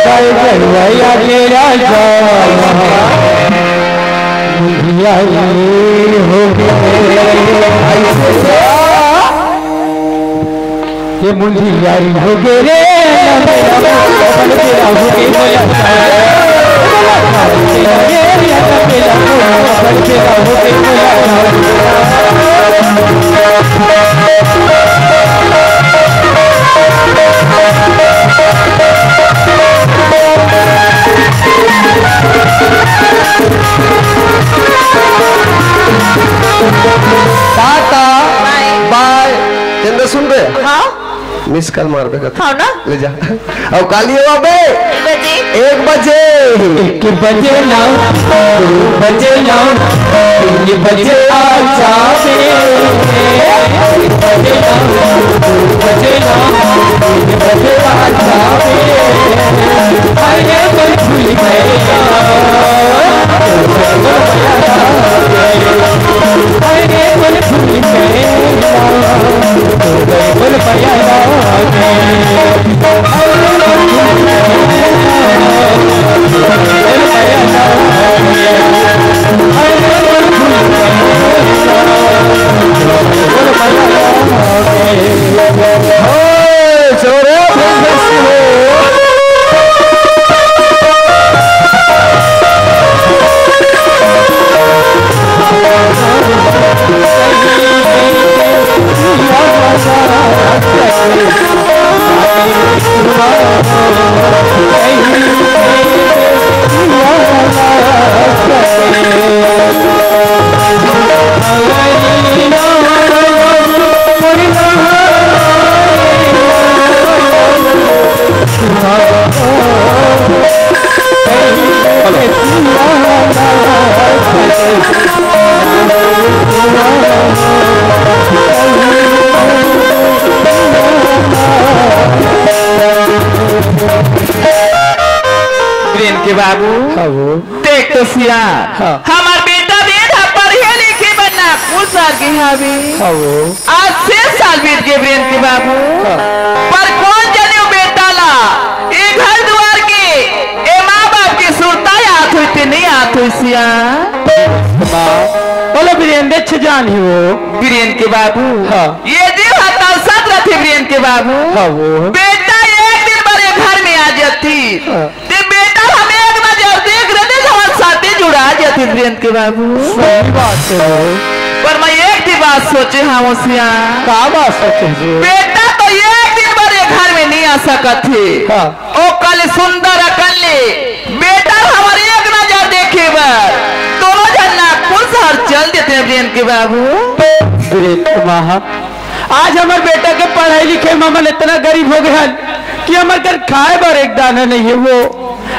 करवैया तेरा मुझिया हो ये मुझिया हो गे रे सुन रहे? हाँ मिस कॉल मार देगा हाँ ना ले जा अब काली हो बे 1 बजे 1 बजे ना 2 बजे ना 3 बजे आजा 1 बजे ना 2 बजे ना 3 बजे आजा अरे कोई भूल गए अरे कोई भूल गए बोल पाया के बाबू देख तो सिया हमार बेटा बेटा पढ़े लिखे बनना कुल साल के हावी आज 6 साल बीत गए ब्रेन के बाबू पर कौन जाने बेटा ला ये घर द्वार के ए माँ बाप के सुरता याद हुई नहीं याद हुई सिया बोलो वीरेंद्र छ जान ही वो वीरेंद्र के बाबू ये दिल हता सत रथे वीरेंद्र के बाबू बेटा एक दिन बड़े घर में आ जाती जुड़ा जाती वीरेंद्र के बाबू सही बात है पर मैं एक ही बात सोचे हाँ मुसिया क्या बात सोचे बेटा तो एक दिन बड़े घर में नहीं आ सका थे ओ कल सुंदर अकल्ले बेटा हमारे एक नजर देखे बार दोनों जन नागपुर शहर चल देते हैं वीरेंद्र के बाबू आज हमारे बेटा के पढ़ाई लिखे मामल इतना गरीब हो गया कि हमारे घर खाए बार एक दाना नहीं है वो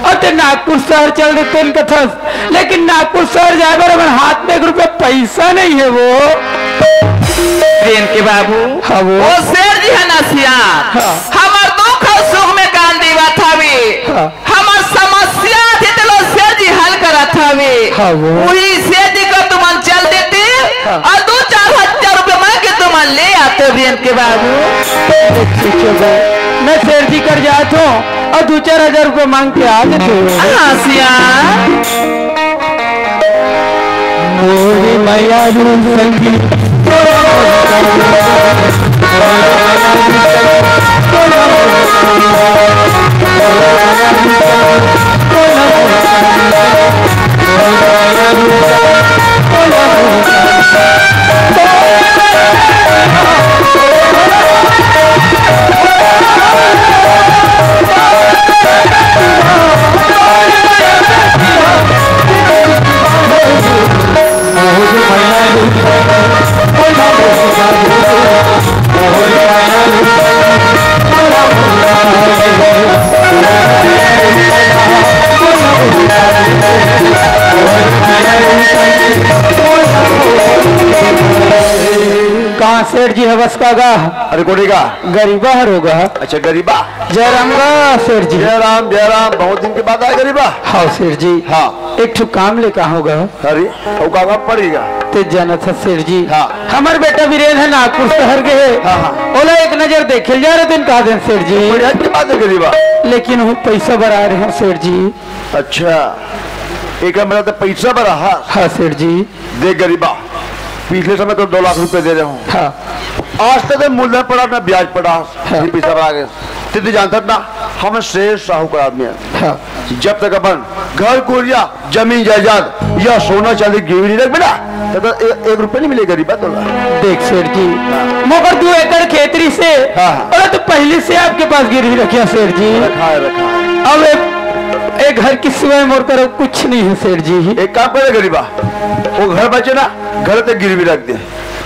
और ते नागपुर शहर चल देते इनका थस लेकिन नागपुर शहर जाए बार हमारे हाथ में 1 रुपया पैसा नहीं है वो वीरेंद्र के बाबू वो शेर जी है नसिया हमार दुख और सुख में कान दीवा था भी हमार समस्या थी तो शेर जी हल करा था भी वही शेर जी को तुम चल देते और 2-4 हजार रुपए मांग के तुम ले आते वीरेंद्र के बाबू मैं शेर जी कर जाता हूँ और 2-4 हजार रुपए मांग के आ जाते मोरी मैया संगी कहाँ सेठ जी हवस का गा अरे कोडेगा गरीबा हर होगा अच्छा गरीबा जयराम गा सेठ जी जयराम जयराम बहुत दिन के बाद आए गरीबा हाँ सेठ जी हाँ एक ठो काम ले कहा होगा अरे वो काम पड़ेगा ते जाना था सेठ जी हाँ हमारे बेटा वीरेंद्र है नागपुर शहर के हाँ हाँ बोला एक नजर देखे जा रहे दिन कहा दिन सेठ जी की बात है गरीबा लेकिन वो पैसा बढ़ा रहे हैं सेठ जी। अच्छा, एक मेरा तो पैसा बढ़ा। हाँ सेठ जी। देख गरीबा, पिछले समय तो 2 लाख रुपए दे रहे हूँ। हाँ। आज तक मूलधन पड़ा ना ब्याज पड़ा। हाँ। पैसा बढ़ा गया। तुझे जानता ना हम शेर साहूकार आदमी है। हाँ। जब तक अपन घर कोरिया जमीन जायदाद या सोना चांदी गिरवी नहीं रख बेटा तब तक 1 रुपया नहीं मिलेगा गरीबा। तो देख सेठ जी, मगर 2 एकड़ खेतरी से और तो पहले से आपके पास गिरवी रखिया सेठ जी। रखा है। अब एक घर की सिवाय मोर करो कुछ नहीं है सेठ जी। एक काम करे गरीबा, वो घर बचे ना घर तक गिरवी रख दे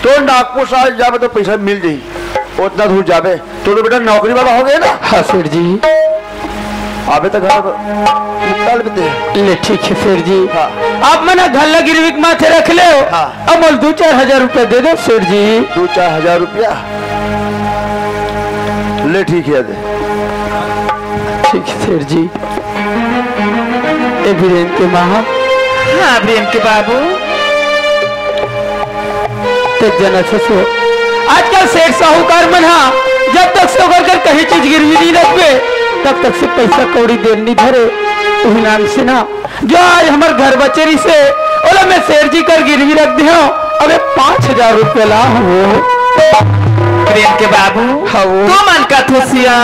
तो नागपुर साल जावे तो पैसा मिल जाये। उतना दूर जावे तो बेटा नौकरी वाला हो गया ना। हाँ सेठ जी। अबे तो घर ले ठीक है सेठ जी। हाँ। आप मना घर गिरवी के माथे रख ले। हाँ। अब 2-4 हजार रुपया दे दो सेठ जी। 2-4 हजार रुपया ले ठीक है दे। ठीक है सेठ जी। ए वीरेंद्र के माँ। हाँ वीरेंद्र के बाबू। जना ससुर आजकल सेठ साहूकार मना जब तक से होकर कहीं चीज गिरवी नहीं रखबे तब तक से पैसा कौड़ी देर नहीं धरे। नाम से ना जो आज हमारे घर बचेरी से ओला मैं सेठ जी कर गिरवी रख दिया। अबे 5,000 रुपये ला हो प्रेम के बाबू। हाँ तू मन का थुसिया।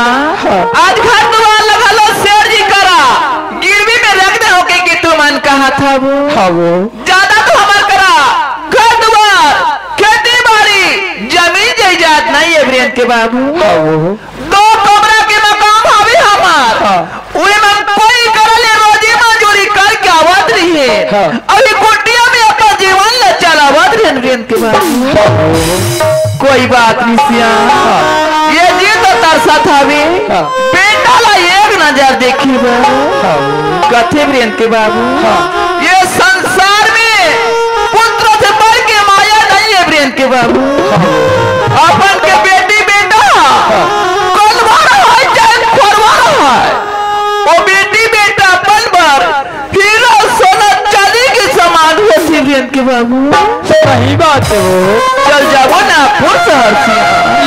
हाँ। आज घर द्वार लगा लो सेठ जी करा गिरवी में रख दे होके कि तू मन कहा था वो। हाँ वो ज्यादा तो हमार करा घर द्वार खेती बाड़ी जमीन जायदाद नहीं है वीरेंद्र के बाबू। हाँ वो 2 कमरा के मकान हवे हमार। हाँ। उहे मन कोई करले रोजी मंजूरी करके आवत रही है। हाँ। अभी कुटिया में अपना जीवन ल चलावत रहे वीरेंद्र के बाबू। हाँ। कोई बात नहीं सिया। हाँ। ये जी तो तरसा था भी। हाँ। बेटा ला एक नजर देखी बा। हाँ। कथे वीरेंद्र के बाबू। हाँ। ये संसार में पुत्र से बढ़ के माया नहीं है वीरेंद्र के बाबू। हाँ। अपन के बेटी बेटा कलवार है चाहे खोरवार है वो बेटी बेटा पल भर हीरा सोना चांदी के समान होती वीरेंद्र के बाबू। सही बात है वो। चल जाओ ना शहर से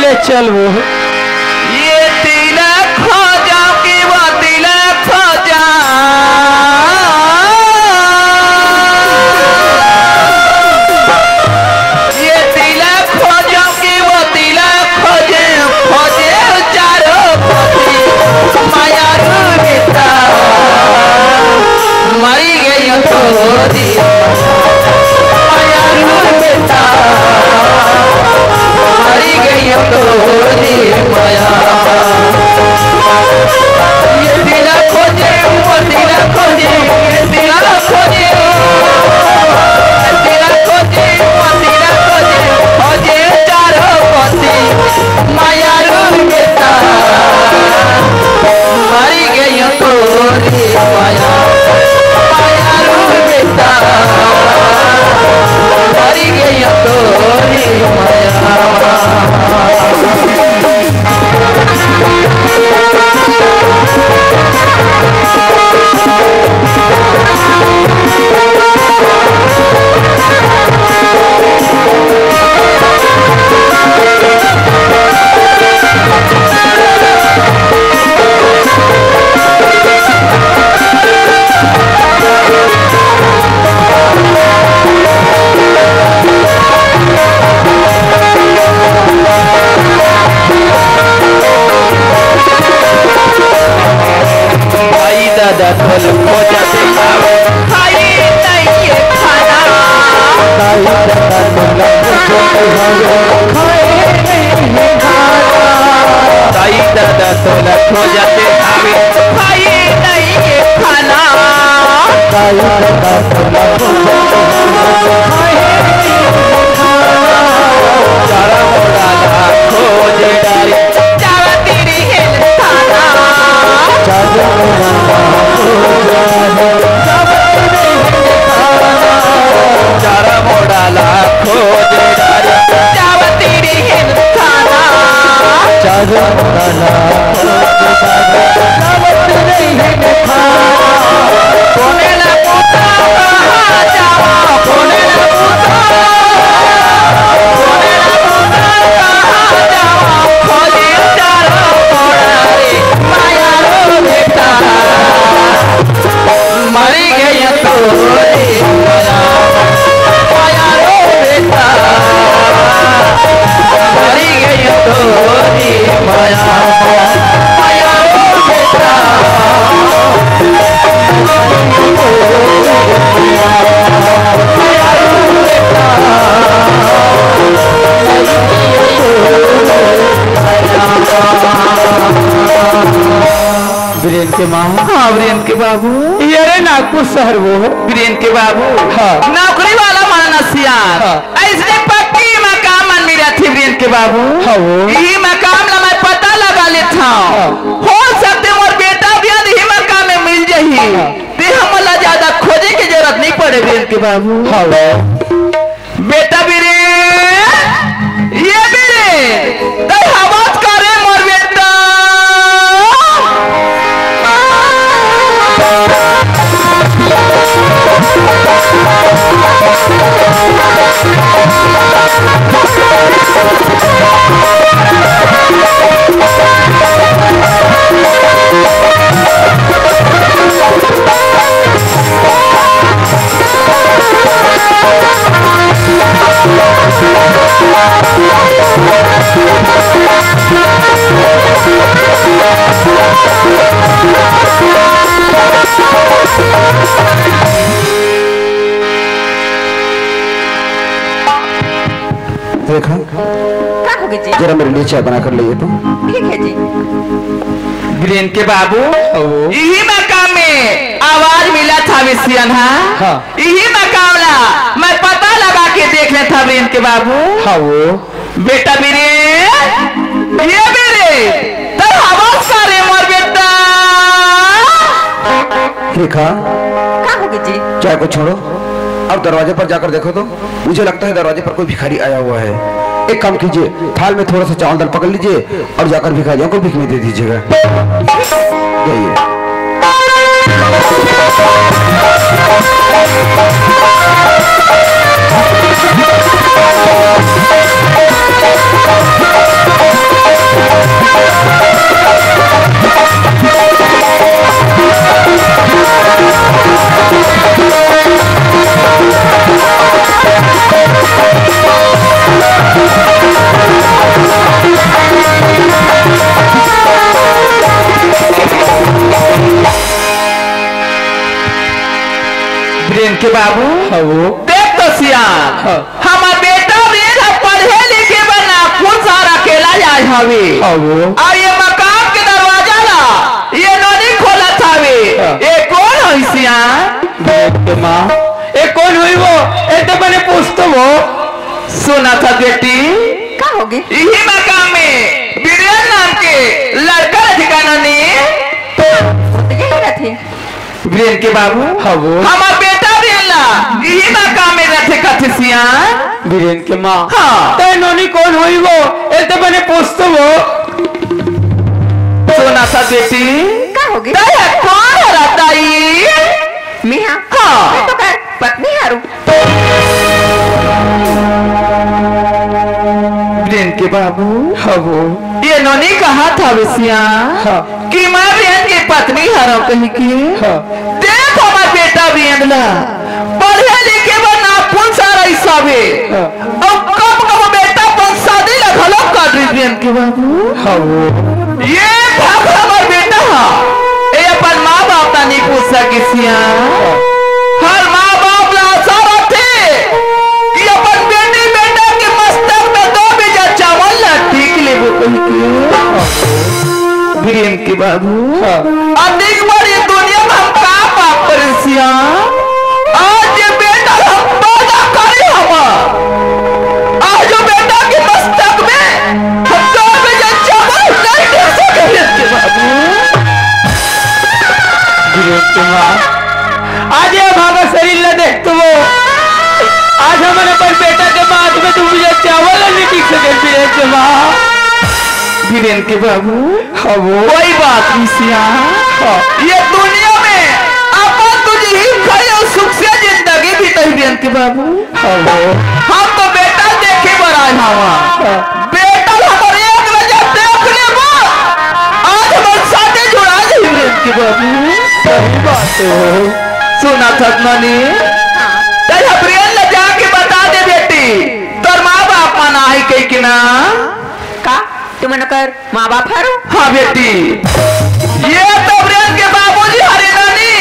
ले चल वो। ये तिलक खो जाओ कि वो तिलक खो ये तिलक खो जाओ कि वो तिलक खोजे खोजे चारों खोजी माया रूपिता मरी गई तो माया रूपिता मरी गई तो माया। ये दिला खोजे वो दिला खोजे ये दिला खोजे दिला खोजे वो दिला खोजे खोजे चारों पति माया रूपिता मरी गई तो माया माया रूपिता मरी गई तो माया। दखल हो जाते खाई नहीं ये खाना दाई दादा तो लख हो जाते खाई नहीं ये खाना चारा मोड़ा खोजे डाली चारा तेरी हिल थाना चारा मोड़ा लाखो दे डाले चावा तेरी हिल थाना चारा मोड़ा लाखो दे डाले चावा तेरी हिल थाना कोने ना पुता कहाँ जावा कोने ना पुता कहाँ जावा खोजी चारा मोड़ा रे माया रो वीरेन के माँ। हाँ वीरेन के बाबू। ये रे नागपुर शहर वो वीरेन के बाबू। हाँ। नौकरी वाला माना सियार। हाँ। ऐसे पक्की मकाम मन मिला थी वीरेन के बाबू। हाँ वो। यही मकाम ला मैं पता लगा लेता हूँ। हो सकते मोर बेटा भी यही मकाम में मिल जाही। ते हमला ज्यादा खोजे की जरूरत नहीं पड़े वीरेन के बाबू। हाँ वो। बेटा वीरेन, ये वीरेन, ते आवाज करे मोर बेटा। देखा क्या हो गया जी? जरा मेरे लिए चाय बना कर लाइए तो। ठीक है जी। वीरेन के बाबू, यही मकाम में आवाज मिला था विषयन। हाँ। यही मकाम ला मैं पता लगा के देख ले था वीरेन के बाबू। हाँ वो। बेटा वीरेन, ये वीरेन, तो आवाज करे मोर बेटा। देखा क्या हो गया जी? चाय को छोड़ो और दरवाजे पर जाकर देखो तो। मुझे लगता है दरवाजे पर कोई भिखारी आया हुआ है। एक काम कीजिए, थाल में थोड़ा सा चावल दाल पकड़ लीजिए और जाकर भिखारियों को भीख में दे दीजिएगा। जाइए। वीरेन के बाबू, हाँ वो। देख तो सियान, हमार बेटा वीरेन पढ़े लिखे बना खुद सारा अकेला जाए हवे। हाँ वो। और ये मकाम के दरवाजा ला ये नोनी खोला था वे। ये कौन है सियान? वीरेन के माँ। ये कौन हुई वो? ये तो मैंने पूछ तो वो। सुना था बेटी, क्या हो गया? यही मकाम में वीरेन नाम के लड़का ठिकाना नहीं। तो यही रहते। वीरेन के बाबू, हाँ वो। हमार बेटा वीरेन ला यही मकाम में रहते कथे सियान। वीरेन के माँ। हाँ। तो नोनी कौन हुई वो? ये तो मैंने पूछ तो वो। सुना था बेटी, क्या हो गया? दया कौन रहता ये? मिया। हाँ। मैं तो कर पत्नी हारू। वीरेन के बाबू, हाँ वो। ये नोनी कहा था विषया हाँ। कि मैं वीरेन की पत्नी हरो कही की। हाँ। देखो हमार बेटा वीरेन ला पढ़े लिखे बना कौन सारा हिसाबे। हाँ। अब कब कब बेटा पन शादी ला घलो कर वीरेन के बाबू। हाँ वो। ये भाग हमार बेटा हा ए अपन माँ बाप ता नहीं पूछ सकी सिया। हर माँ बाप ला आशा रखे कि अपन बेटी बेटा के मस्तक में 2 बीजा चावल ला ठीक ले वो कही के। वीरेन के बाबू, हाँ। अधिक बड़ी दुनिया में हम का पाप करे सिया। आज ये बेटा हम पैदा करे हमार। आज जो बेटा के मस्तक में हम 2 बीजा चावल नहीं दे सके वीरेन के बाबू। वीरेन के माँ। आज ये भागा शरीर ला देख तो वो। आज हमारे पर बेटा के बाद में 2 बीजा चावल नहीं टिक सके वीरेन के माँ। वीरेन के बाबू, हाँ वो। कोई बात नहीं सिया। ये दुनिया में अपन तुझे ही खाई और सुख से जिंदगी बीते वीरेन के बाबू। हाँ वो। हम तो बेटा देखे बराए हवा। बेटा हमारे एक नजर देख ले वो। आज हमारे साथे जुड़ा दे वीरेन के बाबू। सही बात है। सुना था नानी, तेरा वीरेन ले जाके बता दे बेटी तोर माँ बाप मना है कहीं कि ना। का तुम कर माँ बाप हारू? हाँ बेटी, ये तो वीरेन के बाबूजी हरे नानी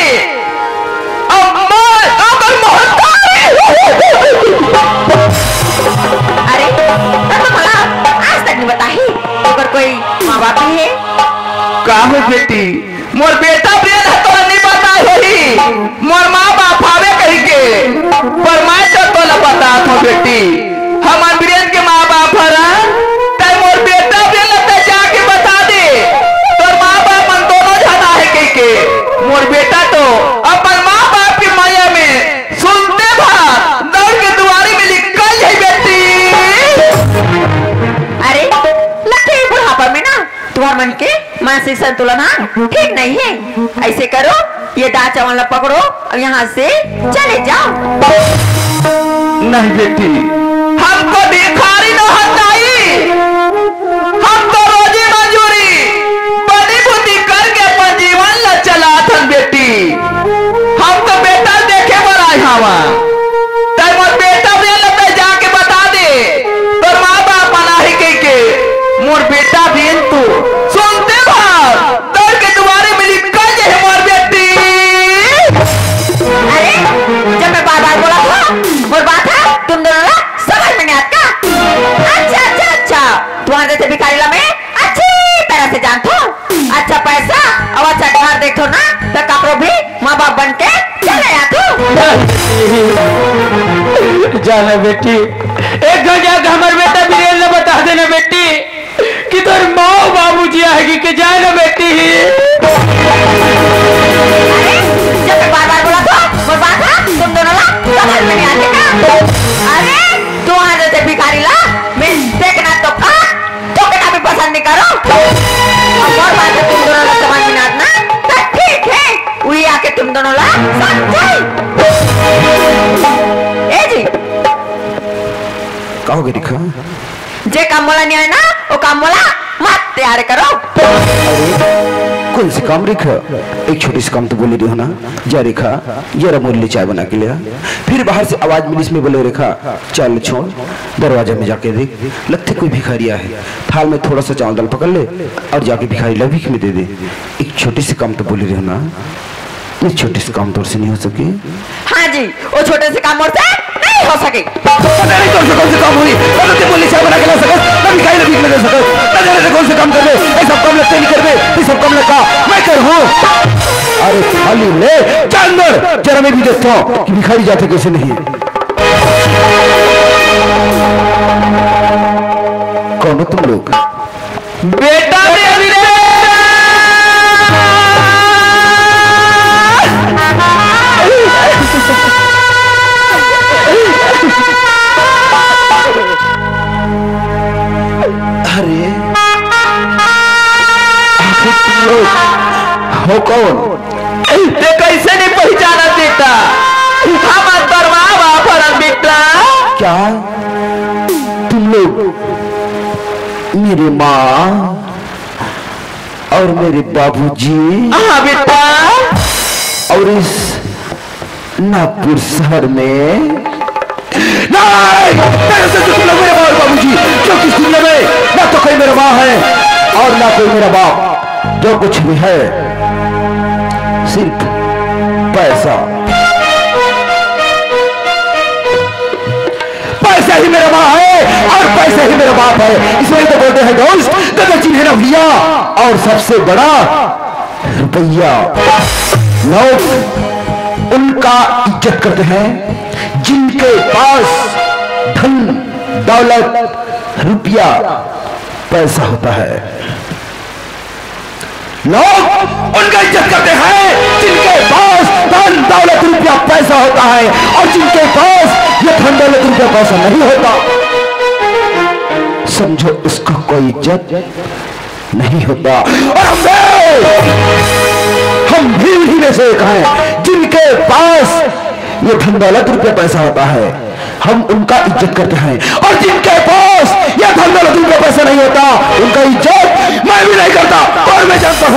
अगर अरे तो मला आज तक नहीं बताही अगर कोई माँ बाप ही है। का हो बेटी, मोर बेटा प्रिय तो नहीं पता होही मोर माँ बाप आवे कही के पर मैं तो न पता था बेटी हमार प्रिय के माँ बाप हरा तय मोर बेटा प्रिय लगता जाके बता दे तोर माँ बाप मन दोनों जाना है कही के मोर बेटा तो अपन माँ बाप की माया में सुनते भात दौड़ के दुआरी में निकल जाए बेटी। अरे लगते है बुढ़ापा में ना तुम्हारे मन के मानसिक संतुलन ठीक नहीं है। ऐसे करो ये डाचा वाला पकड़ो और यहाँ से चले जाओ। नहीं बेटी हमको भिखारी न हटाई हमको रोजी मजूरी बड़ी बुद्धि करके अपन जीवन ल चला थन बेटी हम तो बेटा देखे बड़ा हवा तय मोर बेटा भी लगता जाके बता दे तोर माँ बाप बना ही के मोर बेटा भी तू सुनते भाव दौड़ के दुआरे में निकल जाए मोर बेटी। अरे जब मैं बार बार बोला था और बात है तुम दोनों ना समझ में नहीं आता। अच्छा अच्छा अच्छा तुम्हारे जैसे भिखारी ला मैं अच्छी तरह से जानता हूँ। अच्छा पैसा और अच्छा घर देखो ना तो कपड़ों भी माँ बाप बन के चले आते जाना बेटी एक घर जाकर हमारे बेटा बिरेल ने बता देना बेटी कि तोर माँ बाबूजी आएगी कि जाए ना बेटी। अरे जब मैं बार बार बोला था और बात है तुम दोनों ना समझ में नहीं आते ना। अरे तुम्हारे जैसे भिखारी ला मैं देखना तो कहना भी पसंद नहीं करो और बात है तुम दोनों ला समझ में नहीं आतना तो ठीक है वही आके तुम दोनों ला समझाई। ए जी कहोगे दिखा जे काम वाला नहीं है ना वो काम वाला मत तैयार करो। कौन सी काम रेखा एक छोटी सी काम तो बोले रही हो ना जा रेखा जरा मुरली चाय बना के लिया फिर बाहर से आवाज मिली इसमें बोले रेखा चल छोड़ दरवाजा में जाके देख लगते कोई भिखारिया है थाल में थोड़ा सा चावल दाल पकड़ ले और जाके भिखारी ला भीख में दे दे। एक छोटी सी काम तो बोले रही हो ना इस छोटे से काम तौर से नहीं हो सके। हाँ जी वो छोटे से काम और से नहीं हो सके। नहीं कौन से काम हुई तो बोली चाय बना के ला सके ना भिखारी ला भीख में दे सके ना जाने से कौन से काम कर दे ये सब काम लगते नहीं कर दे ये सब काम लगा मैं कर हूँ। अरे खाली ले जानवर जरा मैं भी देखता हूँ कि भिखारी जाते कैसे नहीं। कौन हो तुम लोग? बेटा अरे तुम लोग हो कौन? ते कैसे नहीं पहचाना बेटा हमार दरबार बापर बेटा क्या तुम लोग मेरी माँ और मेरे बाबूजी हाँ बेटा और इस नागपुर शहर में नहीं तुम लोग मेरे माँ और बाबूजी क्योंकि इस दुनिया में ना तो कोई मेरा माँ है और ना कोई मेरा बाप जो कुछ भी है सिर्फ पैसा पैसा ही मेरा माँ है और पैसा ही मेरा बाप है। इसलिए तो बोलते हैं दोस्त कदर चिन्ह न भैया और सबसे बड़ा रुपया। लोग उनका इज्जत करते हैं जिनके पास धन दौलत रुपया पैसा होता है। लोग उनका इज्जत करते हैं जिनके पास धन दौलत रुपया पैसा होता है और जिनके पास ये धन दौलत रुपया पैसा नहीं होता समझो उसका कोई इज्जत नहीं होता। और हम भी उन्हीं में से एक हैं जिनके पास ये धन दौलत रुपया पैसा होता है हम उनका इज्जत करते हैं और जिनके पास ये धन दौलत रुपया पैसा नहीं होता उनका इज्जत मैं भी नहीं करता और मैं जानता हूं